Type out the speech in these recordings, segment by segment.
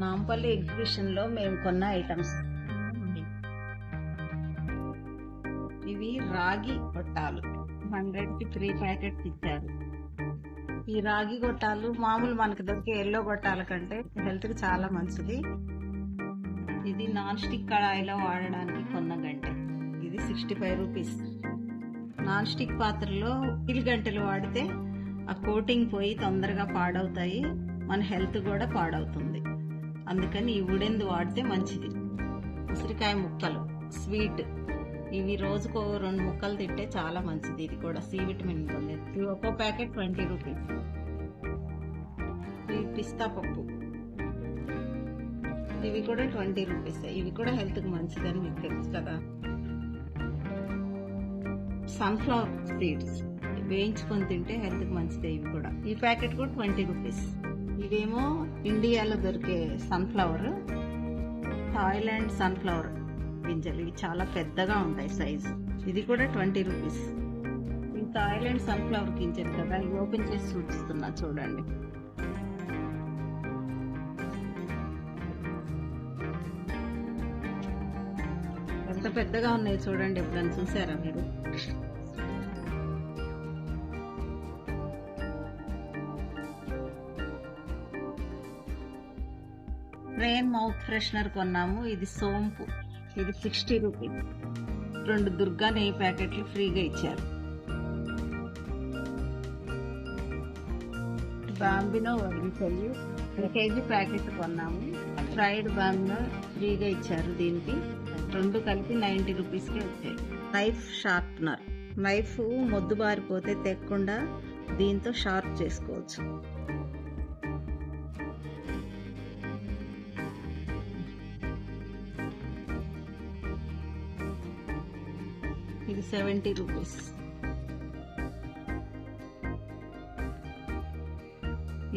నాంపల్లి ఎగ్జిబిషన్లో మేము కొన్న ఐటమ్స్ ఇవి రాగి గొట్టాలు 100కి 3 ప్యాకెట్స్ ఇచ్చారు. ఈ రాగి గొట్టాలు మామూలు మనకు దొరికే ఎల్లో గొట్టాల కంటే హెల్త్కి చాలా మంచిది. ఇది నాన్ స్టిక్ కడాయిలో వాడడానికి కొన్న గంటె. ఇది 65 రూపీస్. నాన్ స్టిక్ పాత్రలో స్టీల్ గంటెలు వాడితే ఆ కోటింగ్ పోయి తొందరగా పాడవుతాయి, మన హెల్త్ కూడా పాడవుతుంది. అందుకని ఈ వుడెన్ది వాడితే మంచిది. ఉసిరికాయ ముక్కలు స్వీట్, ఇవి రోజుకో 2 ముక్కలు తింటే చాలా మంచిది. ఇది కూడా సి విటమిన్ ఉంటుంది. ఇవి ఒక్కో ప్యాకెట్ 20 రూపీస్. ఇవి పిస్తా పప్పు, ఇవి కూడా 20 రూపీస్. ఇవి కూడా హెల్త్కి మంచిదని మీకు తెలుసు కదా. సన్ఫ్లవర్ సీడ్స్ వేయించుకొని తింటే హెల్త్కి మంచిదే. ఇవి కూడా ఈ ప్యాకెట్ కూడా 20 రూపీస్. ఇవేమో ఇండియాలో దొరికే సన్ఫ్లవర్, థాయిలాండ్ సన్ఫ్లవర్ గింజలు. ఇవి చాలా పెద్దగా ఉంటాయి సైజు. ఇది కూడా 20 రూపీస్. ఈ థాయిలాండ్ సన్ఫ్లవర్ గింజలు కదా, ఇవి ఓపెన్ చేసి చూపిస్తున్నా చూడండి. ఎంత పెద్దగా ఉన్నాయి చూడండి. ఎప్పుడైనా చూసారా మీరు? రెయిన్ మౌత్ ఫ్రెషనర్ కొన్నాము. ఇది సోంపు, ఇది 60 రూపీస్. 2 దుర్గా నెయ్యి ప్యాకెట్లు ఫ్రీగా ఇచ్చారు. బాంబినో వరిసెల్లి 1 కేజీ ప్యాకెట్ కొన్నాము. ఫ్రైడ్ బాంబినో ఫ్రీగా ఇచ్చారు. దీనికి 2 కలిపి 90 రూపీస్కే వచ్చాయి. నైఫ్ షార్ప్నర్, నైఫ్ మొద్దు బారిపోతే తెక్కకుండా దీంతో షార్ప్ చేసుకోవచ్చు. ఇది 70 రూపీస్.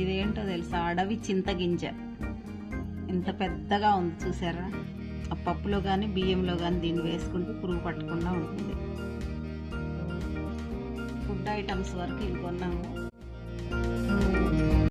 ఇదేంటో తెలుసా? అడవి చింతగింజ. ఎంత పెద్దగా ఉంది చూసారా? ఆ పప్పులో కానీ బియ్యంలో కానీ దీన్ని వేసుకుంటే పురుగు పట్టకుండా ఉంటుంది. ఫుడ్ ఐటమ్స్ వరకు ఇవి కొన్నాము.